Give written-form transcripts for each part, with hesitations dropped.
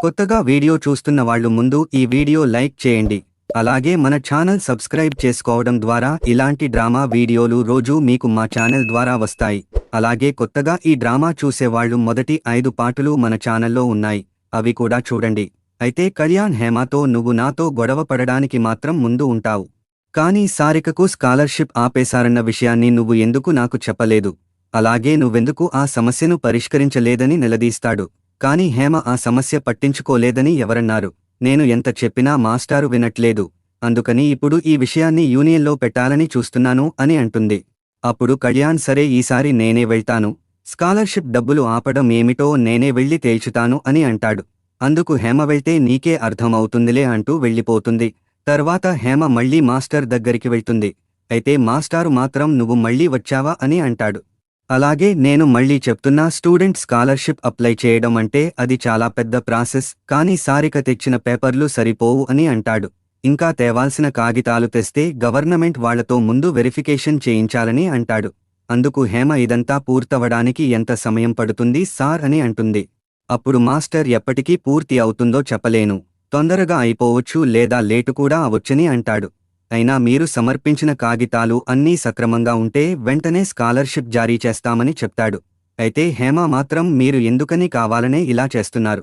కొత్తగా వీడియో చూస్తున్న వాళ్ళు ముందు ఈ వీడియో లైక్ చేయండి. అలాగే మన ఛానల్ సబ్స్క్రైబ్ చేసుకోవడం ద్వారా ఇలాంటి డ్రామా వీడియోలు రోజు మీకు మా ఛానల్ ద్వారా వస్తాయి. అలాగే కొత్తగా ఈ డ్రామా చూసేవాళ్ళు మొదటి 5 పాటలు మన ఛానల్లో ఉన్నాయి, అవి కూడా చూడండి. అయితే కళ్యాణ్ హేమతో నువ్వు నాతో గొడవ పడడానికి మాత్రం ముందు ఉంటావు. కానీ సారికకు స్కాలర్షిప్ ఆపేశారన్న విషయాన్ని నువ్వు ఎందుకు నాకు చెప్పలేదు? అలాగే నువ్వెందుకు ఆ సమస్యను పరిష్కరించలేదని నిలదీస్తాడు. కానీ హేమ ఆ సమస్య పట్టించుకోలేదని ఎవరన్నారు? నేను ఎంత చెప్పినా మాస్టారు వినట్లేదు, అందుకని ఇప్పుడు ఈ విషయాన్ని యూనియన్లో పెట్టాలని చూస్తున్నాను అని అంటుంది. అప్పుడు కళ్యాణ్ సరే ఈసారి నేనే వెళ్తాను, స్కాలర్షిప్ డబ్బులు ఆపడం ఏమిటో నేనే వెళ్ళి తేల్చుతాను అని అంటాడు. అందుకు హేమ వెళ్తే నీకే అర్థమవుతుందిలే అంటూ వెళ్ళిపోతుంది. తర్వాత హేమ మళ్లీ మాస్టర్ దగ్గరికి వెళ్తుంది. అయితే మాస్టారు మాత్రం నువ్వు మళ్లీ వచ్చావా అని అంటాడు. అలాగే నేను మళ్లీ చెప్తున్నా, స్టూడెంట్ స్కాలర్షిప్ అప్లై చేయడం అంటే అది చాలా పెద్ద ప్రాసెస్, కానీ సారిక తెచ్చిన పేపర్లు సరిపోవు అని అంటాడు. ఇంకా తేవాల్సిన కాగితాలు తెస్తే గవర్నమెంట్ వాళ్లతో ముందు వెరిఫికేషన్ చేయించాలని అంటాడు. అందుకు హేమ ఇదంతా పూర్తవడానికి ఎంత సమయం పడుతుంది సార్ అని అంటుంది. అప్పుడు మాస్టర్ ఎప్పటికీ పూర్తి అవుతుందో చెప్పలేను, తొందరగా అయిపోవచ్చు లేదా లేటు కూడా అవొచ్చని అంటాడు. అయినా మీరు సమర్పించిన కాగితాలు అన్నీ సక్రమంగా ఉంటే వెంటనే స్కాలర్షిప్ జారీ చేస్తామని చెప్తాడు. అయితే హేమ మాత్రం మీరు ఎందుకని కావాలనే ఇలా చేస్తున్నారు?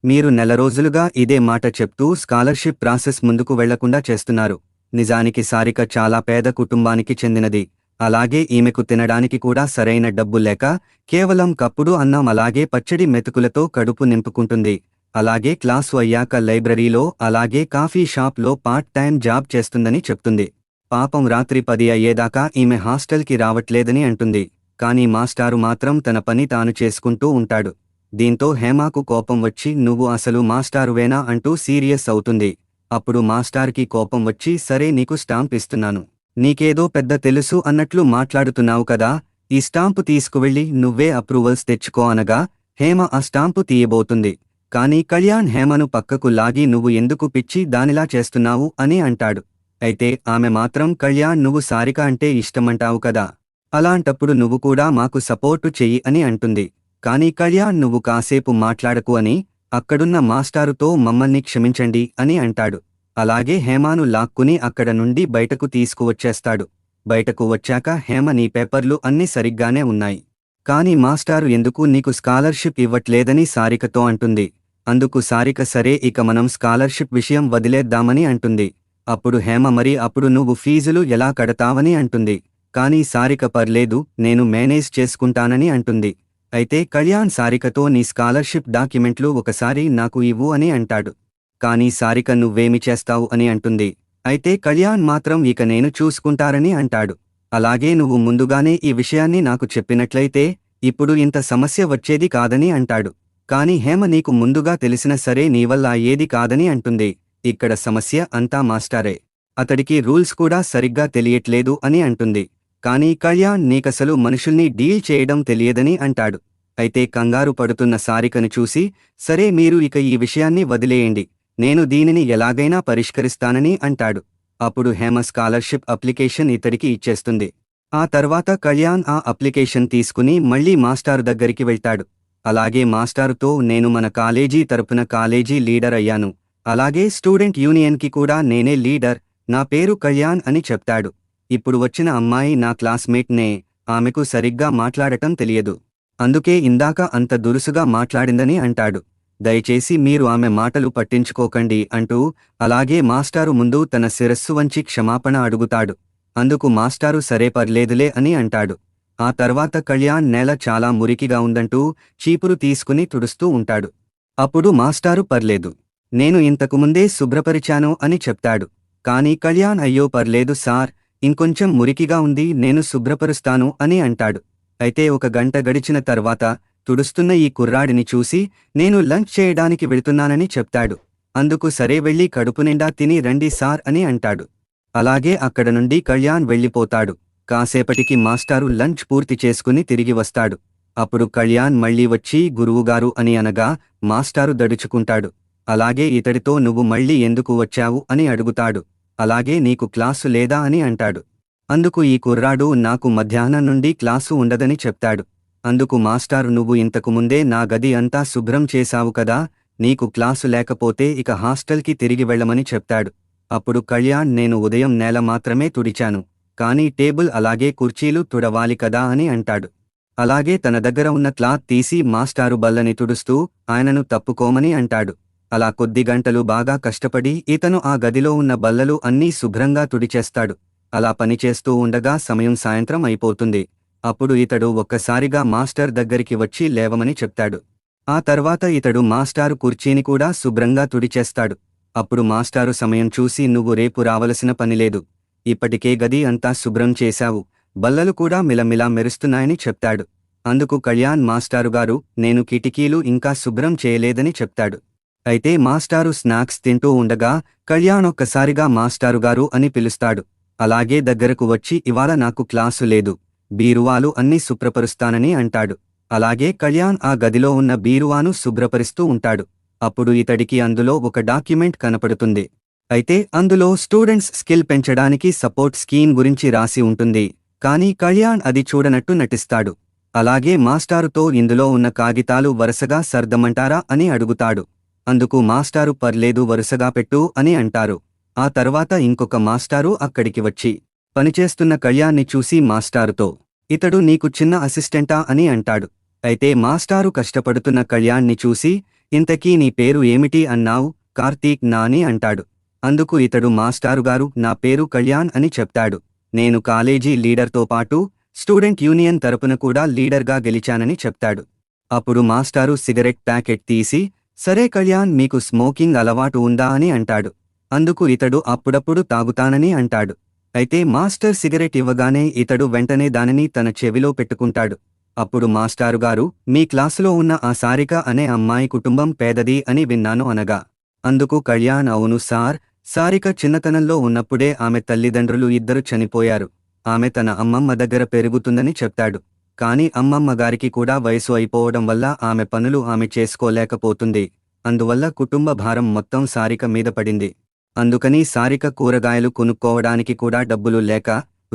మీరు నెల రోజులుగా ఇదే మాట చెప్తూ స్కాలర్షిప్ ప్రాసెస్ ముందుకు వెళ్లకుండా చేస్తున్నారు. నిజానికి సారిక చాలా పేద కుటుంబానికి చెందినది. అలాగే ఈమెకు తినడానికి కూడా సరైన డబ్బు లేక కేవలం కప్పుడు అన్నం అలాగే పచ్చడి మెతుకులతో కడుపు నింపుకుంటుంది. అలాగే క్లాసు అయ్యాక లైబ్రరీలో అలాగే కాఫీ షాప్లో పార్ట్ టైం జాబ్ చేస్తుందని చెప్తుంది. పాపం రాత్రి 10 అయ్యేదాకా ఈమె హాస్టల్కి రావట్లేదని అంటుంది. కానీ మాస్టారు మాత్రం తన పని తాను చేసుకుంటూ ఉంటాడు. దీంతో హేమాకు కోపం వచ్చి నువ్వు అసలు మాస్టారువేనా అంటూ సీరియస్ అవుతుంది. అప్పుడు మాస్టార్కి కోపం వచ్చి సరే నీకు స్టాంప్ ఇస్తున్నాను, నీకేదో పెద్ద తెలుసు అన్నట్లు మాట్లాడుతున్నావు కదా, ఈ స్టాంపు తీసుకువెళ్ళి నువ్వే అప్రూవల్స్ తెచ్చుకో అనగా హేమ ఆ స్టాంపు తీయబోతుంది. కానీ కళ్యాణ్ హేమను పక్కకు లాగి నువ్వు ఎందుకు పిచ్చి దానిలా చేస్తున్నావు అని అంటాడు. అయితే ఆమె మాత్రం కళ్యాణ్ నువ్వు సారిక అంటే ఇష్టమంటావు కదా, అలాంటప్పుడు నువ్వు కూడా మాకు సపోర్టు చెయ్యి అని అంటుంది. కానీ కళ్యాణ్ నువ్వు కాసేపు మాట్లాడకు అని అక్కడున్న మాస్టారుతో మమ్మల్ని క్షమించండి అని అంటాడు. అలాగే హేమాను లాక్కుని అక్కడ నుండి బయటకు తీసుకువచ్చేస్తాడు. బయటకు వచ్చాక హేమ నీ పేపర్లు అన్నీ సరిగ్గానే ఉన్నాయి, కానీ మాస్టారు ఎందుకు నీకు స్కాలర్షిప్ ఇవ్వట్లేదని సారికతో అంటుంది. అందుకు సారిక సరే ఇక మనం స్కాలర్షిప్ విషయం వదిలేద్దామని అంటుంది. అప్పుడు హేమ మరి అప్పుడు నువ్వు ఫీజులు ఎలా కడతావని అంటుంది. కానీ సారిక పర్లేదు నేను మేనేజ్ చేసుకుంటానని అంటుంది. అయితే కళ్యాణ్ సారికతో నీ స్కాలర్షిప్ డాక్యుమెంట్లు ఒకసారి నాకు ఇవ్వు అని అంటాడు. కానీ సారిక నువ్వేమి చేస్తావు అని అంటుంది. అయితే కళ్యాణ్ మాత్రం ఇక నేను చూసుకుంటారని అంటాడు. అలాగే నువ్వు ముందుగానే ఈ విషయాన్ని నాకు చెప్పినట్లయితే ఇప్పుడు ఇంత సమస్య వచ్చేది కాదని అంటాడు. కానీ హేమ నీకు ముందుగా తెలిసిన సరే నీవల్ల ఏది కాదని అంటుంది. ఇక్కడ సమస్య అంతా మాస్టారే, అతడికి రూల్స్ కూడా సరిగ్గా తెలియట్లేదు అని అంటుంది. కానీ కళ్యాణ్ నీకసలు మనుషుల్ని డీల్ చేయడం తెలియదని అంటాడు. అయితే కంగారు పడుతున్న సారికను చూసి సరే మీరు ఇక ఈ విషయాన్ని వదిలేయండి, నేను దీనిని ఎలాగైనా పరిష్కరిస్తానని అంటాడు. అప్పుడు హేమ స్కాలర్షిప్ అప్లికేషన్ ఇతడికి ఇచ్చేస్తుంది. ఆ తర్వాత కళ్యాణ్ ఆ అప్లికేషన్ తీసుకుని మళ్లీ మాస్టారు దగ్గరికి వెళ్తాడు. అలాగే మాస్టారుతో నేను మన కాలేజీ తరపున కాలేజీ లీడర్ అయ్యాను, అలాగే స్టూడెంట్ యూనియన్కి కూడా నేనే లీడర్, నా పేరు కళ్యాణ్ అని చెప్తాడు. ఇప్పుడు వచ్చిన అమ్మాయి నా క్లాస్మేట్నే, ఆమెకు సరిగ్గా మాట్లాడటం తెలియదు, అందుకే ఇందాక అంత దురుసుగా మాట్లాడిందని అంటాడు. దయచేసి మీరు ఆమె మాటలు పట్టించుకోకండి అంటూ అలాగే మాస్టారు ముందు తన శిరస్సు వంచి క్షమాపణ అడుగుతాడు. అందుకు మాస్టారు సరే పర్లేదులే అని అంటాడు. ఆ తర్వాత కళ్యాణ్ నేల చాలా మురికిగా ఉందంటూ చీపురు తీసుకుని తుడుస్తూ ఉంటాడు. అప్పుడు మాస్టారు పర్లేదు, నేను ఇంతకుముందే శుభ్రపరిచాను అని చెప్తాడు. కానీ కళ్యాణ్ అయ్యో పర్లేదు సార్, ఇంకొంచెం మురికిగా ఉంది, నేను శుభ్రపరుస్తాను అని అంటాడు. అయితే 1 గంట గడిచిన తర్వాత తుడుస్తున్న ఈ కుర్రాడిని చూసి నేను లంచ్ చేయడానికి వెళ్తున్నానని చెప్తాడు. అందుకు సరే వెళ్ళి కడుపునిండా తిని రండి సార్ అని అంటాడు. అలాగే అక్కడ నుండి కళ్యాణ్ వెళ్ళిపోతాడు. కాసేపటికి మాస్టారు లంచ్ పూర్తి చేసుకుని తిరిగి వస్తాడు. అప్పుడు కళ్యాణ్ మళ్లీ వచ్చి గురువుగారు అని అనగా మాస్టారు దడుచుకుంటాడు. అలాగే ఇతడితో నువ్వు మళ్లీ ఎందుకు వచ్చావు అని అడుగుతాడు. అలాగే నీకు క్లాసు లేదా అని అంటాడు. అందుకు ఈ కుర్రాడు నాకు మధ్యాహ్నం నుండి క్లాసు ఉండదని చెప్తాడు. అందుకు మాస్టారు నువ్వు ఇంతకుముందే నా గది అంతా శుభ్రం చేశావు కదా, నీకు క్లాసు లేకపోతే ఇక హాస్టల్కి తిరిగి వెళ్ళమని చెప్తాడు. అప్పుడు కళ్యాణ్ నేను ఉదయం నేల మాత్రమే తుడిచాను, కానీ టేబుల్ అలాగే కుర్చీలు తుడవాలి కదా అని అంటాడు. అలాగే తన దగ్గర ఉన్న క్లాత్ తీసి మాస్టారు బల్లని తుడుస్తూ ఆయనను తప్పుకోమని అంటాడు. అలా కొద్ది గంటలు బాగా కష్టపడి ఇతను ఆ గదిలో ఉన్న బల్లలు అన్నీ శుభ్రంగా తుడిచేస్తాడు. అలా పనిచేస్తూ ఉండగా సమయం సాయంత్రం అయిపోతుంది. అప్పుడు ఇతడు ఒక్కసారిగా మాస్టర్ దగ్గరికి వచ్చి లేవమని చెప్తాడు. ఆ తర్వాత ఇతడు మాస్టారు కుర్చీని కూడా శుభ్రంగా తుడిచేస్తాడు. అప్పుడు మాస్టారు సమయం చూసి నువ్వు రేపు రావలసిన పనిలేదు, ఇప్పటికే గది అంతా శుభ్రం చేశావు, బల్లలు కూడా మిలమిలా మెరుస్తున్నాయని చెప్తాడు. అందుకు కళ్యాణ్ మాస్టారుగారు నేను కిటికీలు ఇంకా శుభ్రం చేయలేదని చెప్తాడు. అయితే మాస్టారు స్నాక్స్ తింటూ ఉండగా కళ్యాణ్ ఒక్కసారిగా మాస్టారుగారు అని పిలుస్తాడు. అలాగే దగ్గరకు వచ్చి ఇవాళ నాకు క్లాసు లేదు, బీరువాలు అన్నీ శుభ్రపరుస్తానని అంటాడు. అలాగే కళ్యాణ్ ఆ గదిలో ఉన్న బీరువాను శుభ్రపరుస్తూ ఉంటాడు. అప్పుడు ఇతడికి అందులో ఒక డాక్యుమెంట్ కనపడుతుంది. అయితే అందులో స్టూడెంట్స్ స్కిల్ పెంచడానికి సపోర్ట్ స్కీమ్ గురించి రాసి ఉంటుంది. కానీ కళ్యాణ్ అది చూడనట్టు నటిస్తాడు. అలాగే మాస్టారుతో ఇందులో ఉన్న కాగితాలు వరుసగా సర్దమంటారా అని అడుగుతాడు. అందుకు మాస్టారు పర్లేదు వరుసగా పెట్టు అని అంటారు. ఆ తర్వాత ఇంకొక మాస్టారు అక్కడికి వచ్చి పనిచేస్తున్న కళ్యాణ్ని చూసి మాస్టారుతో ఇతడు నీకు చిన్న అసిస్టెంటా అని అంటాడు. అయితే మాస్టారు కష్టపడుతున్న కళ్యాణ్ని చూసి ఇంతకీ నీ పేరు ఏమిటి అన్నావు? కార్తీక్ నా అని అంటాడు. అందుకు ఇతడు మాస్టారుగారు నా పేరు కళ్యాణ్ అని చెప్తాడు. నేను కాలేజీ లీడర్తో పాటు స్టూడెంట్ యూనియన్ తరపున కూడా లీడర్గా గెలిచానని చెప్తాడు. అప్పుడు మాస్టారు సిగరెట్ ప్యాకెట్ తీసి సరే కళ్యాణ్ మీకు స్మోకింగ్ అలవాటు ఉందా అని అంటాడు. అందుకు ఇతడు అప్పుడప్పుడు తాగుతానని అంటాడు. అయితే మాస్టర్ సిగరెట్ ఇవ్వగానే ఇతడు వెంటనే దానిని తన చెవిలో పెట్టుకుంటాడు. అప్పుడు మాస్టారుగారు మీ క్లాసులో ఉన్న ఆ సారిక అనే అమ్మాయి కుటుంబం పేదది అని విన్నాను అనగా అందుకు కళ్యాణ్ అవును సార్, సారిక చిన్నతనంలో ఉన్నప్పుడే ఆమె తల్లిదండ్రులు ఇద్దరు చనిపోయారు. ఆమె తన అమ్మమ్మ దగ్గర పెరుగుతుందని చెప్తాడు. కాని అమ్మమ్మ గారికి కూడా వయసు అయిపోవడం వల్ల ఆమె పనులు ఆమె చేసుకోలేకపోతుంది. అందువల్ల కుటుంబ భారం మొత్తం సారిక మీద పడింది. అందుకని సారిక కూరగాయలు కొనుక్కోవడానికి కూడా డబ్బులు లేక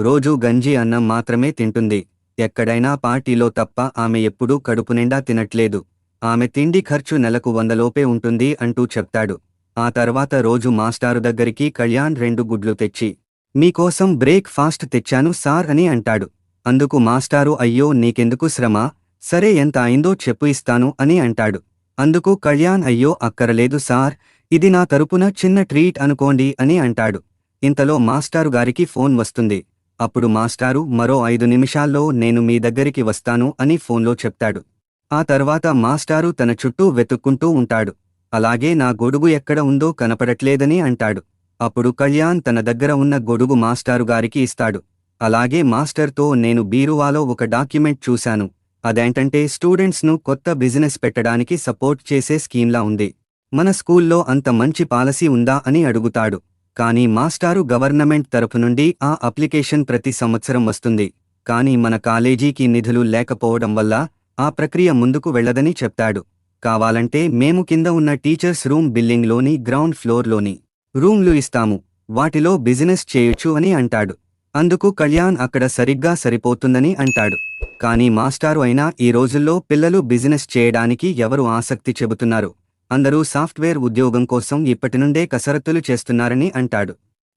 రోజూ గంజి అన్నం మాత్రమే తింటుంది. ఎక్కడైనా పార్టీలో తప్ప ఆమె ఎప్పుడూ కడుపునిండా తినట్లేదు. ఆమె తిండి ఖర్చు నెలకు 100 లోపే ఉంటుంది అంటూ చెప్తాడు. ఆ తర్వాత రోజు మాస్టారు దగ్గరికి కళ్యాణ్ 2 గుడ్లు తెచ్చి మీకోసం బ్రేక్ ఫాస్ట్ తెచ్చాను సార్ అని అంటాడు. అందుకు మాస్టారు అయ్యో నీకెందుకు శ్రమ, సరే ఎంత అయిందో చెప్పు ఇస్తాను అని అంటాడు. అందుకు కళ్యాణ్ అయ్యో అక్కరలేదు సార్, ఇది నా తరపున చిన్న ట్రీట్ అనుకోండి అని అంటాడు. ఇంతలో మాస్టారు గారికి ఫోన్ వస్తుంది. అప్పుడు మాస్టారు మరో 5 నిమిషాల్లో నేను మీ దగ్గరికి వస్తాను అని ఫోన్లో చెప్తాడు. ఆ తర్వాత మాస్టారు తన చుట్టూ వెతుక్కుంటూ ఉంటాడు. అలాగే నా గొడుగు ఎక్కడ ఉందో కనపడట్లేదని అంటాడు. అప్పుడు కళ్యాణ్ తన దగ్గర ఉన్న గొడుగు మాస్టారు గారికి ఇస్తాడు. అలాగే మాస్టర్తో నేను బీరువాలో ఒక డాక్యుమెంట్ చూశాను, అదేంటంటే స్టూడెంట్స్ను కొత్త బిజినెస్ పెట్టడానికి సపోర్ట్ చేసే స్కీమ్లా ఉంది. మన స్కూల్లో అంత మంచి పాలసీ ఉందా అని అడుగుతాడు. కానీ మాస్టారు గవర్నమెంట్ తరఫు నుండి ఆ అప్లికేషన్ ప్రతి సంవత్సరం వస్తుంది, కానీ మన కాలేజీకి నిధులు లేకపోవడం వల్ల ఆ ప్రక్రియ ముందుకు వెళ్లదని చెప్తాడు. కావాలంటే మేము కింద ఉన్న టీచర్స్ రూమ్ బిల్డింగ్లోని గ్రౌండ్ ఫ్లోర్లోని రూమ్లు ఇస్తాము, వాటిలో బిజినెస్ చేయొచ్చు అని అంటాడు. అందుకు కళ్యాణ్ అక్కడ సరిగ్గా సరిపోతుందని అంటాడు. కానీ మాస్టారు అయినా ఈ రోజుల్లో పిల్లలు బిజినెస్ చేయడానికి ఎవరు ఆసక్తి చెబుతున్నారు, అందరూ సాఫ్ట్వేర్ ఉద్యోగం కోసం ఇప్పటినుండే కసరత్తులు చేస్తున్నారని అంటాడు.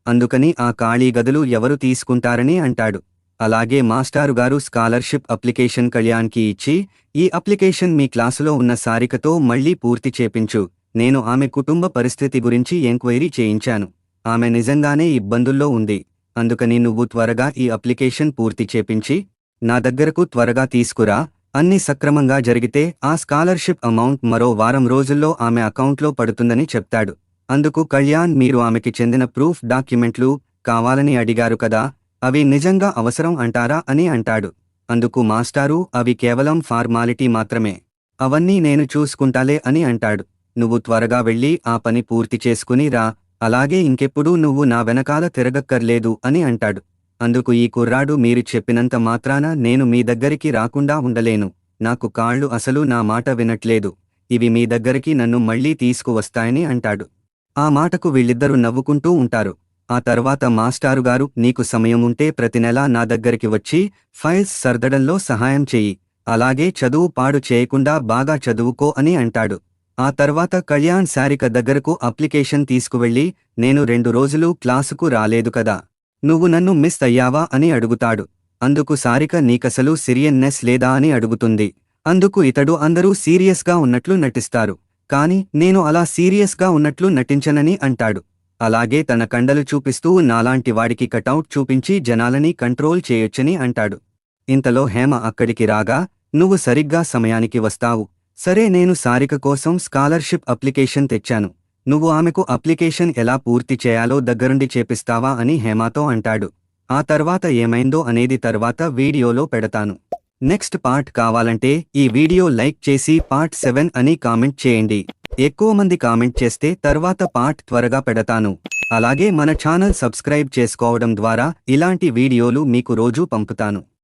అందుకని ఆ ఖాళీ గదులు ఎవరు తీసుకుంటారని అంటాడు. అలాగే మాస్టారుగారు స్కాలర్షిప్ అప్లికేషన్ కళ్యాణ్కి ఇచ్చి ఈ అప్లికేషన్ మీ క్లాసులో ఉన్న సారికతో మళ్లీ పూర్తి చేపించు, నేను ఆమె కుటుంబ పరిస్థితి గురించి ఎంక్వైరీ చేయించాను, ఆమె నిజంగానే ఇబ్బందుల్లో ఉంది, అందుకని నువ్వు త్వరగా ఈ అప్లికేషన్ పూర్తి చేపించి నా దగ్గరకు త్వరగా తీసుకురా, అన్ని సక్రమంగా జరిగితే ఆ స్కాలర్షిప్ అమౌంట్ మరో వారం రోజుల్లో ఆమె అకౌంట్లో పడుతుందని చెప్తాడు. అందుకు కళ్యాణ్ మీరు ఆమెకి చెందిన ప్రూఫ్ డాక్యుమెంట్లు కావాలని అడిగారు కదా, అవి నిజంగా అవసరం అంటారా అని అంటాడు. అందుకు మాస్టారు అవి కేవలం ఫార్మాలిటీ మాత్రమే, అవన్నీ నేను చూసుకుంటాలే అని అంటాడు. నువ్వు త్వరగా వెళ్ళి ఆ పని పూర్తి చేసుకుని రా, అలాగే ఇంకెప్పుడూ నువ్వు నా వెనకాల తిరగక్కర్లేదు అని అంటాడు. అందుకు ఈ కుర్రాడు మీరు చెప్పినంత మాత్రాన నేను మీ దగ్గరికి రాకుండా ఉండలేను, నాకు కాళ్ళు అసలు నా మాట వినట్లేదు, ఇవి మీ దగ్గరికి నన్ను మళ్లీ తీసుకువస్తాయని అంటాడు. ఆ మాటకు వీళ్ళిద్దరూ నవ్వుకుంటూ ఉంటారు. ఆ తర్వాత మాస్టారుగారు నీకు సమయం ఉంటే ప్రతి నెలా నా దగ్గరికి వచ్చి ఫైల్స్ సర్దడంలో సహాయం చెయ్యి, అలాగే చదువు పాడు చేయకుండా బాగా చదువుకో అని అంటాడు. ఆ తర్వాత కళ్యాణ్ సారిక దగ్గరకు అప్లికేషన్ తీసుకువెళ్ళి, నేను 2 రోజులు క్లాసుకు రాలేదు కదా, నువ్వు నన్ను మిస్ అయ్యావా అని అడుగుతాడు. అందుకు సారిక నీకసలు సీరియస్నెస్ లేదా అని అడుగుతుంది. అందుకు ఇతడు అందరూ సీరియస్గా ఉన్నట్లు నటిస్తారు, కాని నేను అలా సీరియస్గా ఉన్నట్లు నటించనని అంటాడు. అలాగే తన కండలు చూపిస్తూ నాలాంటి వాడికి కటౌట్ చూపించి జనాలని కంట్రోల్ చేయొచ్చని అంటాడు. ఇంతలో హేమ అక్కడికి రాగా, నువ్వు సరిగ్గా సమయానికి వస్తావు. సరే, నేను సారిక కోసం స్కాలర్షిప్ అప్లికేషన్ తెచ్చాను. నువ్వు ఆమెకు అప్లికేషన్ ఎలా పూర్తి చేయాలో దగ్గరుండి చేపిస్తావా అని హేమతో అంటాడు. ఆ తర్వాత ఏమైందో అనేది తర్వాత వీడియోలో పెడతాను. నెక్స్ట్ పార్ట్ కావాలంటే ఈ వీడియో లైక్ చేసి పార్ట్ 7 అని కామెంట్ చేయండి. ఎక్కువ మంది కామెంట్ చేస్తే తర్వాత పార్ట్ త్వరగా పెడతాను. అలాగే మన ఛానల్ సబ్స్క్రైబ్ చేసుకోవడం ద్వారా ఇలాంటి వీడియోలు మీకు రోజూ పంపుతాను.